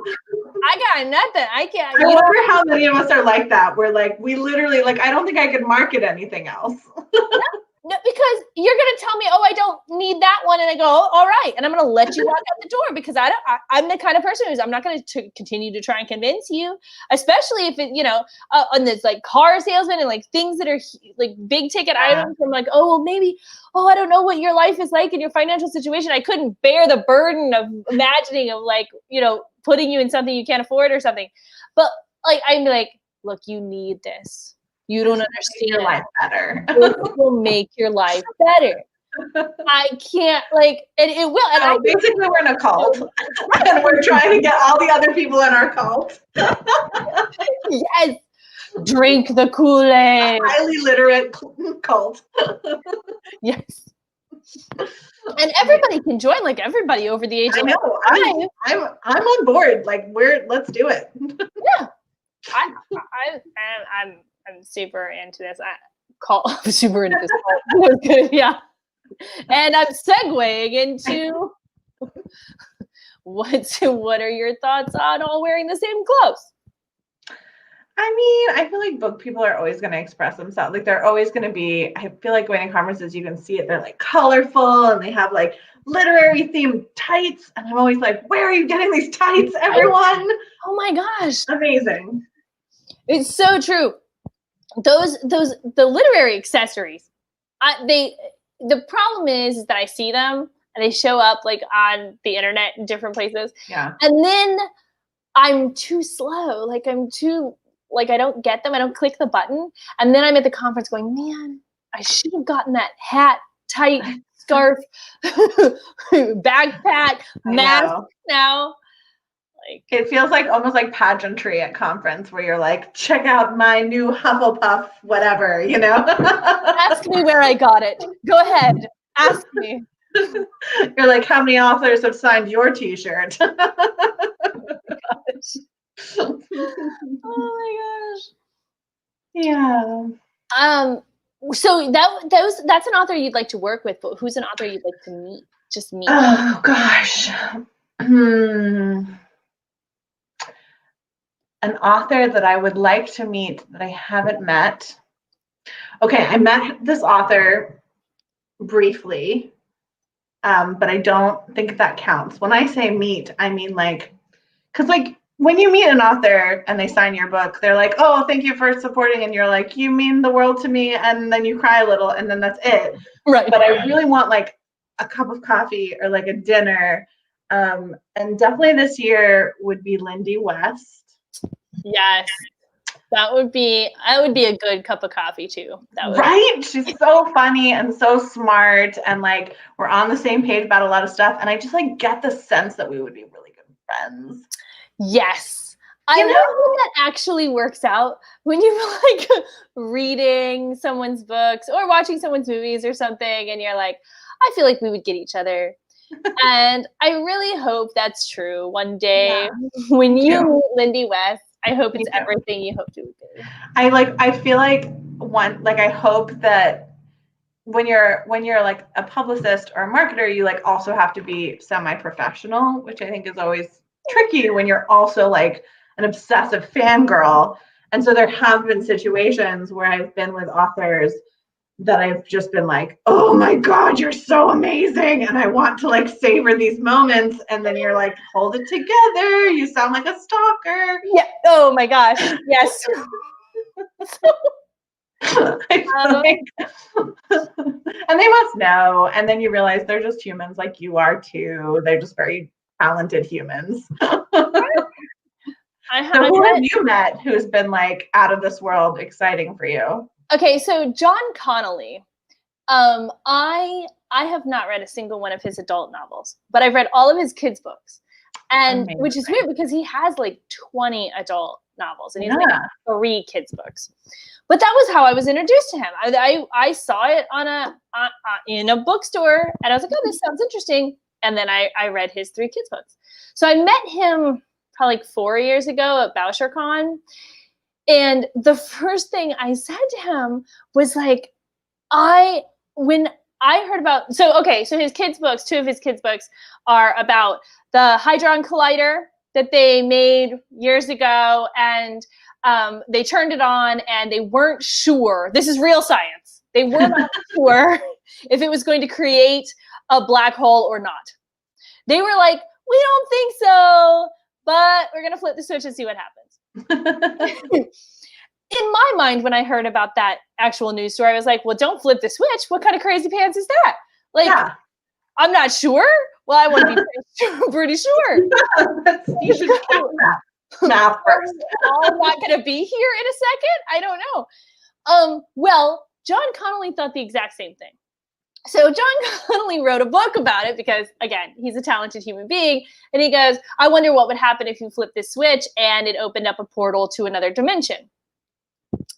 I got nothing. I can't. I wonder how many of us are like that. We're like, we literally like, I don't think I could market anything else. No, because you're gonna tell me, oh, I don't need that one, and I go, oh, all right, and I'm gonna let you walk out the door because I'm the kind of person who's I'm not gonna continue to try and convince you, especially if it, on this like car salesman and like things that are like big ticket items. I'm like, oh, well, maybe, I don't know what your life is like in your financial situation. I couldn't bear the burden of imagining of like, putting you in something you can't afford or something. But like, I'm like, look, you need this. You don't understand. Your life better. It will make your life better. I can't and it will. And basically, we're in a cult, and we're trying to get all the other people in our cult. Yes, drink the Kool-Aid. Highly literate cult. Yes, and everybody can join. Like everybody over the age of 5. I'm on board. Like let's do it. Yeah, I'm super into this. I'm super into this. That was good, yeah. And I'm segueing into what are your thoughts on all wearing the same clothes? I mean, I feel like book people are always going to express themselves. Like they're always going to be, I feel like going to conferences, you can see it. They're like colorful and they have like literary themed tights. And I'm always like, where are you getting these tights, everyone? Oh my gosh. Amazing. It's so true. The literary accessories, the problem is that I see them and they show up like on the internet in different places. Yeah. And then I'm too slow. Like I don't get them. I don't click the button. And then I'm at the conference going, man, I should have gotten that hat, tight scarf, backpack, mask now. Like it feels like almost like pageantry at conference where you're like, check out my new Hufflepuff, whatever, Ask me where I got it. Go ahead. Ask me. You're like, how many authors have signed your t-shirt? Oh my gosh. Yeah. So that's an author you'd like to work with, but who's an author you'd like to meet? Just meet. Oh gosh. An author that I would like to meet that I haven't met. Okay, I met this author briefly, but I don't think that counts. When I say meet, I mean because when you meet an author and they sign your book, they're like, oh, thank you for supporting. And you're like, you mean the world to me. And then you cry a little and then that's it. Right. But I really want a cup of coffee or a dinner And definitely this year would be Lindy West. Yes. That would be a good cup of coffee too. Right? She's so funny and so smart, and like we're on the same page about a lot of stuff. And I just like get the sense that we would be really good friends. Yes. I love when that actually works out, when you're like reading someone's books or watching someone's movies or something, and you're like, I feel like we would get each other. And I really hope that's true one day. When you meet Lindy West, I hope it's everything you hoped it would be. I feel like I hope that when you're like a publicist or a marketer, you like also have to be semi-professional, which I think is always tricky when you're also like an obsessive fangirl. And so there have been situations where I've been with authors that I've just been like, oh my God, you're so amazing. And I want to like savor these moments. And then you're like, hold it together. You sound like a stalker. Yeah. Oh my gosh. Yes. And they must know. And then you realize they're just humans like you are too. They're just very talented humans. So who have you met who's been like out of this world exciting for you? Okay, so John Connolly. I have not read a single one of his adult novels, but I've read all of his kids' books. And which is weird because he has like 20 adult novels and he has like 3 kids' books. But that was how I was introduced to him. I saw it in a bookstore and I was like, oh, this sounds interesting. And then I read his 3 kids' books. So I met him probably like 4 years ago at BoucherCon. And the first thing I said to him was like, when I heard about, so his kids' books, 2 of his kids' books are about the Hadron Collider that they made years ago, and they turned it on and they weren't sure, this is real science, they were not sure if it was going to create a black hole or not. They were like, we don't think so, but we're going to flip the switch and see what happens. In my mind, when I heard about that actual news story, I was like, well, don't flip the switch. What kind of crazy pants is that? Like, I'm not sure. Well, I want to be pretty sure. You should check that math first. I'm not going to be here in a second. I don't know. Well, John Connolly thought the exact same thing. So John Connolly wrote a book about it because, again, he's a talented human being. And he goes, I wonder what would happen if you flipped this switch and it opened up a portal to another dimension.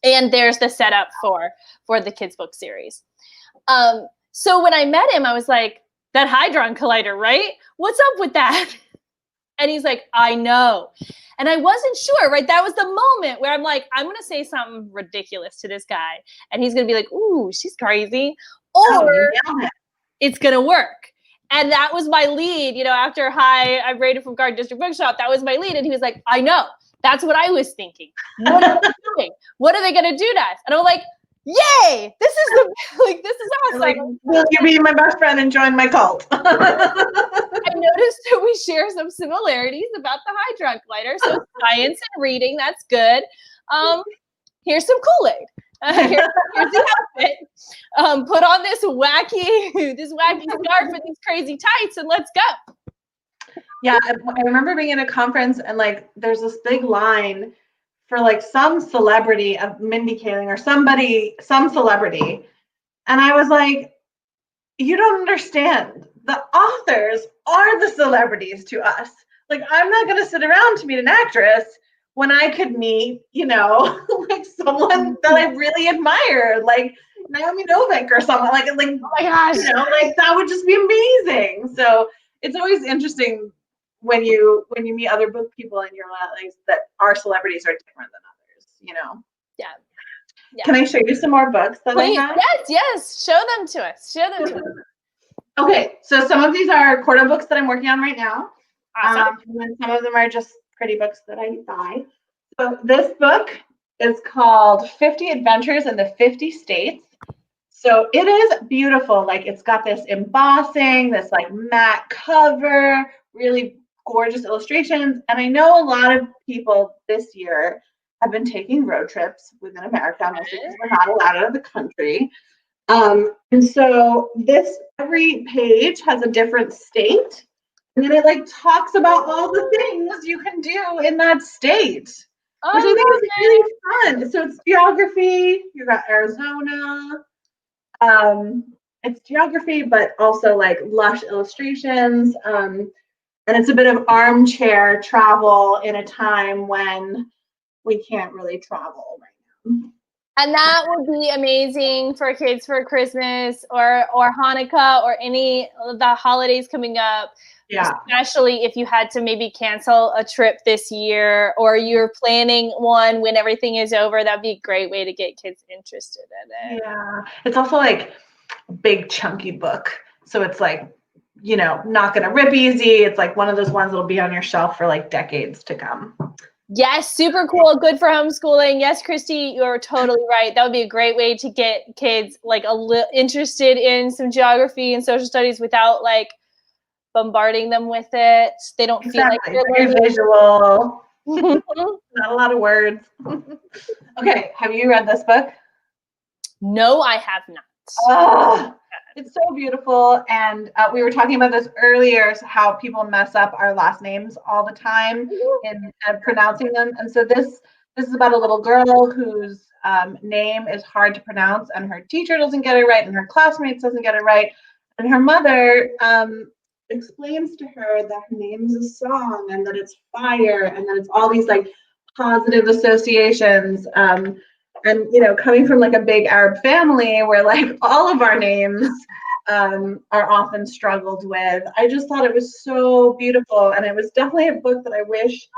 And there's the setup for the kids' book series. So when I met him, I was like, that Hadron Collider, right? What's up with that? And he's like, I know. And I wasn't sure, right? That was the moment where I'm like, I'm going to say something ridiculous to this guy. And he's going to be like, ooh, she's crazy. Or it's going to work. And that was my lead, after I rated from Garden District Bookshop, that was my lead. And he was like, I know. That's what I was thinking. What are they doing? What are they going to do to us? And I'm like, yay! This is awesome. Like, will you be my best friend and join my cult? I noticed that we share some similarities about the Hadron Collider. So science and reading, that's good. Here's some Kool-Aid. Here's the outfit. Put on this wacky scarf and these crazy tights, and let's go. Yeah, I remember being at a conference and like there's this big line for like some celebrity of Mindy Kaling or some celebrity. And I was like, you don't understand. The authors are the celebrities to us. Like, I'm not going to sit around to meet an actress when I could meet, like someone that I really admired, like Naomi Novik or someone like, oh my gosh, like that would just be amazing. So it's always interesting when you meet other book people and you're like that our celebrities are different than others, Yeah. Can I show you some more books that I have? Yes. Show them to us. Okay, so some of these are Quarto books that I'm working on right now. Awesome. And then some of them are just pretty books that I buy. So this book is called 50 Adventures in the 50 States. So it is beautiful. Like it's got this embossing, this like matte cover, really gorgeous illustrations. And I know a lot of people this year have been taking road trips within America, mostly because we're not allowed out of the country. And so every page has a different state. And then it like talks about all the things you can do in that state, which I think is really fun. So it's geography. You've got Arizona. It's geography, but also like lush illustrations. And it's a bit of armchair travel in a time when we can't really travel right now. And that would be amazing for kids for Christmas or Hanukkah or any of the holidays coming up. Yeah. Especially if you had to maybe cancel a trip this year or you're planning one when everything is over, that'd be a great way to get kids interested in it. Yeah. It's also like a big chunky book. So it's like, you know, not going to rip easy. It's like one of those ones that'll be on your shelf for like decades to come. Yes, super cool. Good for homeschooling. Yes, Christy, you're totally right. That would be a great way to get kids like a little interested in some geography and social studies without like bombarding them with it. They don't feel like they're very visual. Not a lot of words. Okay, have you read this book? No, I have not. Oh, it's so beautiful. And we were talking about this earlier, how people mess up our last names all the time in pronouncing them. And so this is about a little girl whose name is hard to pronounce, and her teacher doesn't get it right, and her classmates doesn't get it right. And her mother explains to her that her name is a song, and that it's fire, and that it's all these like positive associations. And, you know, coming from like a big Arab family where like all of our names are often struggled with, I just thought it was so beautiful. And it was definitely a book that I wish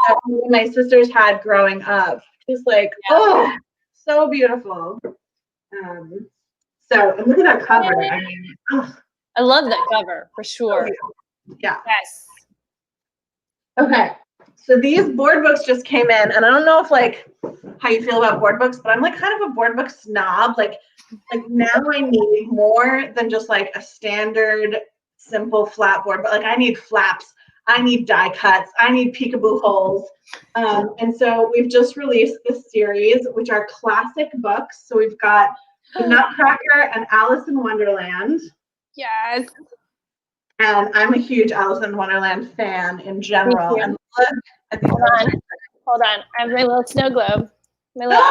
that my sisters had growing up. Just like, oh, so beautiful. So, and look at that cover. I mean, oh. I love that cover for sure. Yeah. Yes. Okay. So these board books just came in, and I don't know if like how you feel about board books, but I'm like kind of a board book snob. Like now I need more than just like a standard simple flat board, but like I need flaps, I need die cuts, I need peekaboo holes. And so we've just released this series, which are classic books. So we've got The Nutcracker and Alice in Wonderland. Yes. And I'm a huge Alice in Wonderland fan in general. And look at these. Hold on. I have my little snow globe. My little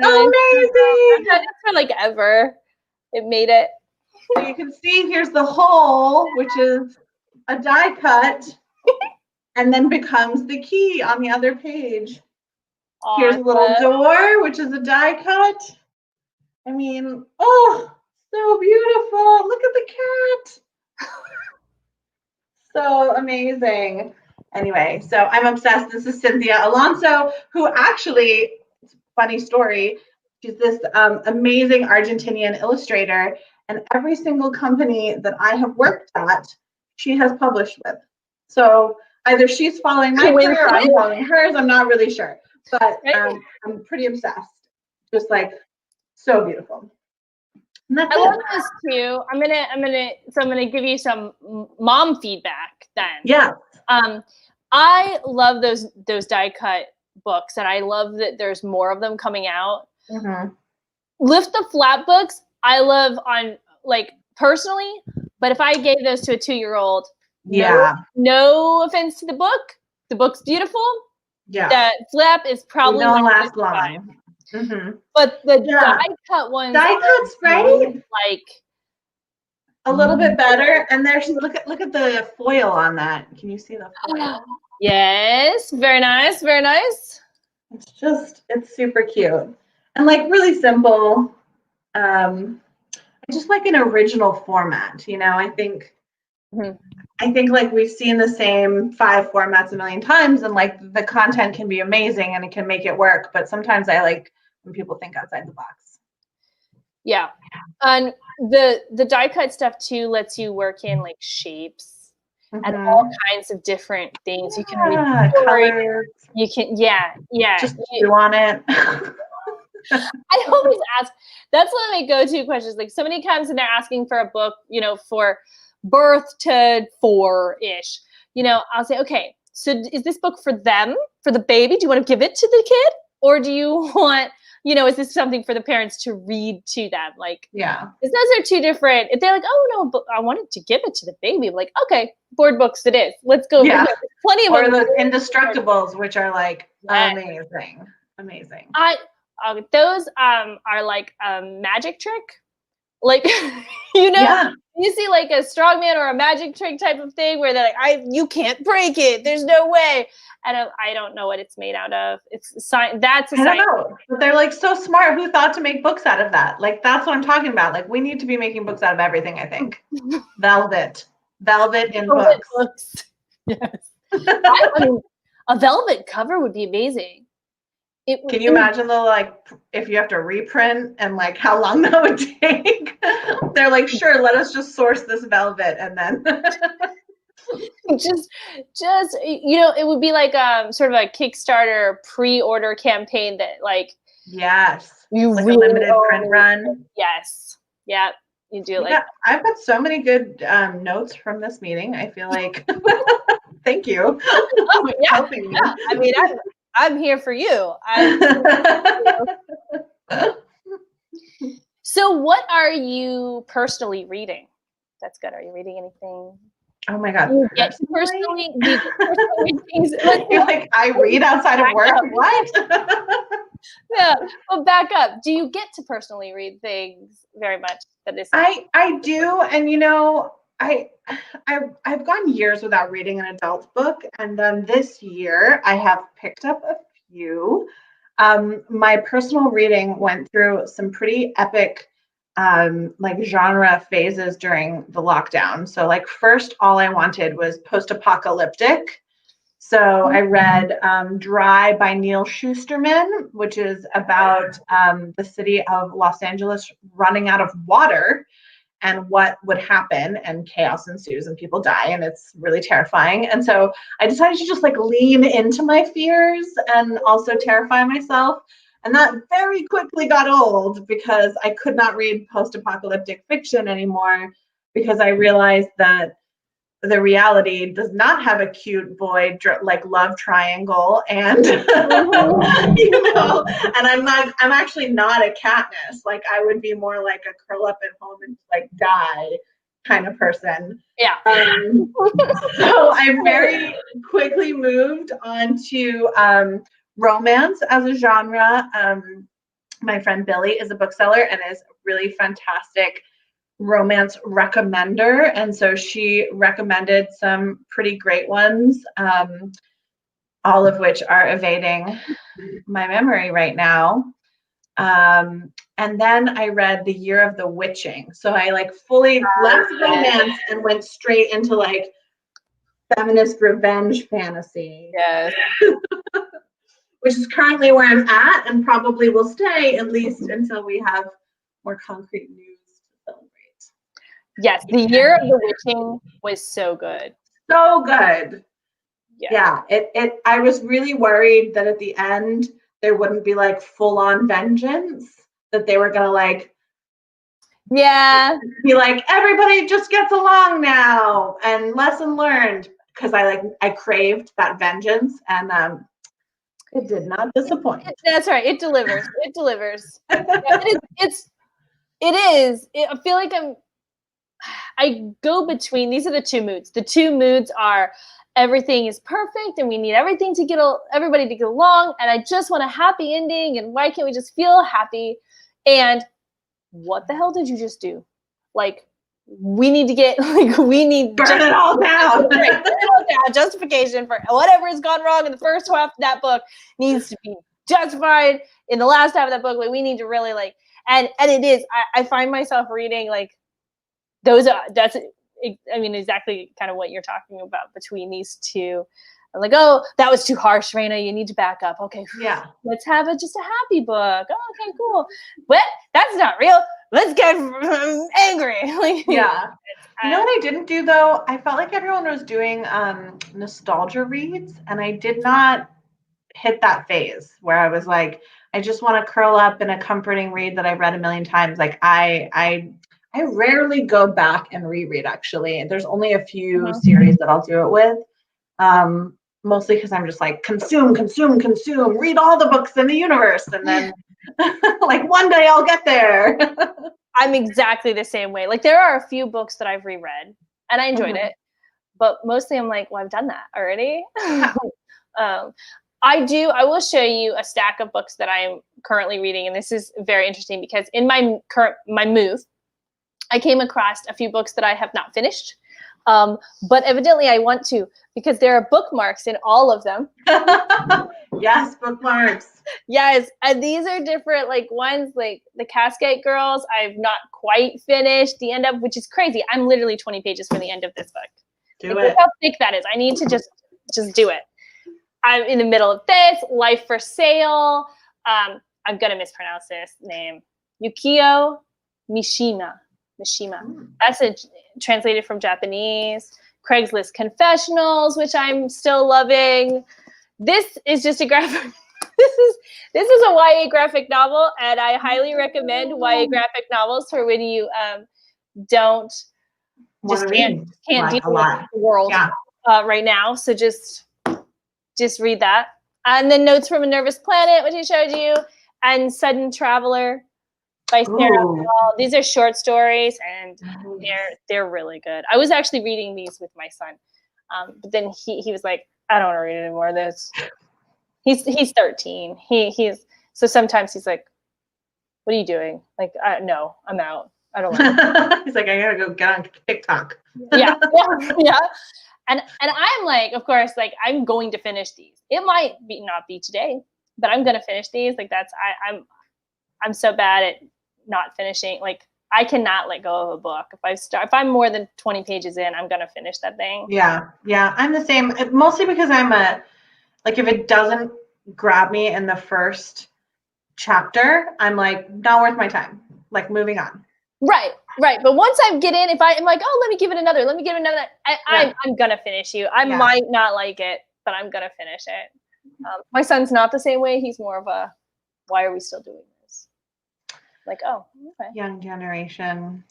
amazing! I've had it for like ever. It made it. So you can see here's the hole, which is a die cut, and then becomes the key on the other page. Awesome. Here's a little door, which is a die cut. I mean, oh, so beautiful. Look at the cat. So amazing. Anyway, so I'm obsessed. This is Cynthia Alonso, who actually, funny story, she's this amazing Argentinian illustrator, and every single company that I have worked at, she has published with. So either she's following my career or I'm following hers. I'm not really sure, but I'm pretty obsessed. Just like so beautiful. I love this too. I'm gonna give you some mom feedback then. Yeah. I love those die cut books, and I love that there's more of them coming out. Mm-hmm. Lift the Flap books, I love on like personally, but if I gave those to a 2-year-old, no offense to the book, the book's beautiful. Yeah. That flap is probably don't last long. Mm-hmm. But the die cut ones, die cuts, right? Like a little bit better. And there's look at the foil on that. Can you see the foil? Yes, very nice, very nice. It's super cute and like really simple. I just like an original format. You know, I think like we've seen the same 5 formats a million times, and like the content can be amazing and it can make it work. But sometimes I like when people think outside the box. Yeah. And the die cut stuff too lets you work in like shapes and all kinds of different things. You can read colors. You can just do on it. I always ask, that's one of my go-to questions. Like somebody comes and they're asking for a book, you know, for birth to 4-ish. You know, I'll say, okay, so is this book for them, for the baby? Do you want to give it to the kid? Or do you want you know, is this something for the parents to read to them? Like, Yeah. because those are two different. If they're like, oh no, but I wanted to give it to the baby, I'm like, okay, board books it is. Let's go. Yeah. There's plenty of Or them. those Indestructibles, which are like Yes. amazing. Those are like a magic trick. Like, you know, Yeah. you see like a strongman or a magic trick type of thing where they're like, you can't break it. There's no way. I don't know what it's made out of. It's science. That's a I don't science. know, but they're like so smart. Who thought to make books out of that? Like, that's what I'm talking about. Like, we need to be making books out of everything, I think. Velvet in books. Yes. I mean, a velvet cover would be amazing. Can you imagine though, like, if you have to reprint and like how long that would take? They're like, sure, let us just source this velvet and then just you know, it would be like sort of a Kickstarter pre-order campaign that like yes, you like really a limited print run. Yes. Yeah. You do like yeah, I've got so many good notes from this meeting. I feel like thank you. Oh, yeah. Helping me. Yeah. I mean, I'm here for you. So what are you personally reading? That's good. Are you reading anything? Oh my God. Do you get to personally read things? You're like, I read outside of work? What? Yeah, well, back up. Do you get to personally read things very much? I do, and you know, I've gone years without reading an adult book, and then this year I have picked up a few. My personal reading went through some pretty epic like genre phases during the lockdown. So like first, all I wanted was post-apocalyptic. So I read Dry by Neil Shusterman, which is about the city of Los Angeles running out of water and what would happen, and chaos ensues and people die, and it's really terrifying. And so I decided to just like lean into my fears and also terrify myself. And that very quickly got old because I could not read post-apocalyptic fiction anymore because I realized that the reality does not have a cute boy like love triangle, and you know, and I'm actually not a Katniss. Like I would be more like a curl up at home and like die kind of person. Yeah. So I very quickly moved on to romance as a genre. My friend Billy is a bookseller and is really fantastic romance recommender, and so she recommended some pretty great ones, all of which are evading my memory right now. And then I read The Year of the Witching, so I like fully left romance and went straight into like feminist revenge fantasy. Yes. Which is currently where I'm at and probably will stay at least until we have more concrete news. Yes, The Year of the Witching was so good. So good. Yeah. It I was really worried that at the end there wouldn't be like full on vengeance, that they were gonna like be like, everybody just gets along now and lesson learned. Because I craved that vengeance, and it did not disappoint. That's right. It delivers. It delivers. Yeah, it is. I feel like I go between, these are the two moods. The two moods are everything is perfect and we need everything to everybody to get along, and I just want a happy ending, and why can't we just feel happy? And what the hell did you just do? Like, we need to get, like, we need burn it all down. Burn it all down. Justification for whatever has gone wrong in the first half of that book needs to be justified in the last half of that book. Like, we need to really like, and it is. I find myself reading like that's exactly kind of what you're talking about between these two. I'm like, oh, that was too harsh, Raina. You need to back up. Okay, yeah. Let's have just a happy book. Oh, okay, cool. What? That's not real. Let's get angry. Yeah. You know what I didn't do though? I felt like everyone was doing nostalgia reads, and I did not hit that phase where I was like, I just want to curl up in a comforting read that I've read a million times. Like I rarely go back and reread, actually. There's only a few series that I'll do it with. Mostly because I'm just like, consume, read all the books in the universe, and then Like one day I'll get there. I'm exactly the same way. Like there are a few books that I've reread and I enjoyed it, but mostly I'm like, well, I've done that already. I will show you a stack of books that I'm currently reading. And this is very interesting because in my move, I came across a few books that I have not finished. But evidently I want to, because there are bookmarks in all of them. Yes, bookmarks. Yes, and these are different, like ones like The Cascade Girls, I've not quite finished the end of, which is crazy. I'm literally 20 pages from the end of this book. Do Look it. how thick that is. I need to just do it. I'm in the middle of this, Life for Sale. I'm gonna mispronounce this name. Yukio Mishima. That's translated from Japanese. Craigslist Confessionals, which I'm still loving. This is just a graphic. This is a YA graphic novel, and I highly recommend YA graphic novels for when you can't deal with the world right now. So just read that. And then Notes from a Nervous Planet, which I showed you, and Sudden Traveler by Sarah Hall. These are short stories, and they're really good. I was actually reading these with my son, but then he was like, I don't want to read any more of this. He's 13. So sometimes he's like, what are you doing? Like, no, I'm out. I don't want He's like, I gotta go get on TikTok. Yeah. And I'm like, of course, like I'm going to finish these. It might not be today, but I'm gonna finish these. Like I'm so bad at not finishing. Like I cannot let go of a book. If I'm more than 20 pages in, I'm gonna finish that thing. Yeah, I'm the same. Mostly because like if it doesn't grab me in the first chapter, I'm like, not worth my time. Like moving on. Right. But once I get in, if I'm like, oh, let me give it another, I'm gonna finish you. I might not like it, but I'm gonna finish it. My son's not the same way. He's more of a, why are we still doing this? Like, oh, okay. Young generation,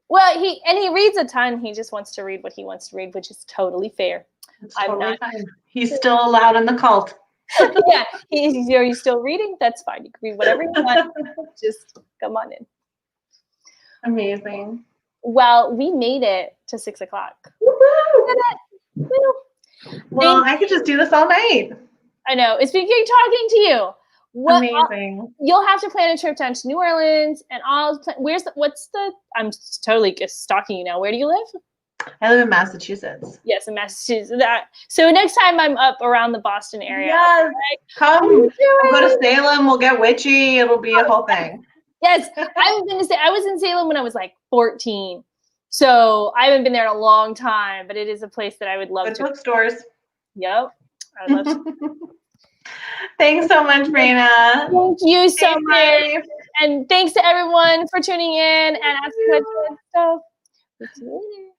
Well, he reads a ton. He just wants to read what he wants to read, which is totally fair. I'm not. Fine. He's still allowed in the cult. Yeah, are you still reading? That's fine. You can read whatever you want. Just come on in. Amazing. Well, we made it to 6 o'clock. Well, I could just do this all night. I know. It's been great talking to you. Amazing. You'll have to plan a trip down to New Orleans, and I'm totally just stalking you now. Where do you live? I live in Massachusetts. Yes, in Massachusetts. So next time I'm up around the Boston area, yes, come. We'll go to Salem. We'll get witchy. It'll be a whole thing. Yes, I was in Salem when I was like 14. So I haven't been there in a long time, but it is a place that I would love to. Bookstores. Yep. I would love to. Thanks so much, Raina. Thank you so much. And thanks to everyone for tuning in and asking questions and stuff. See you later.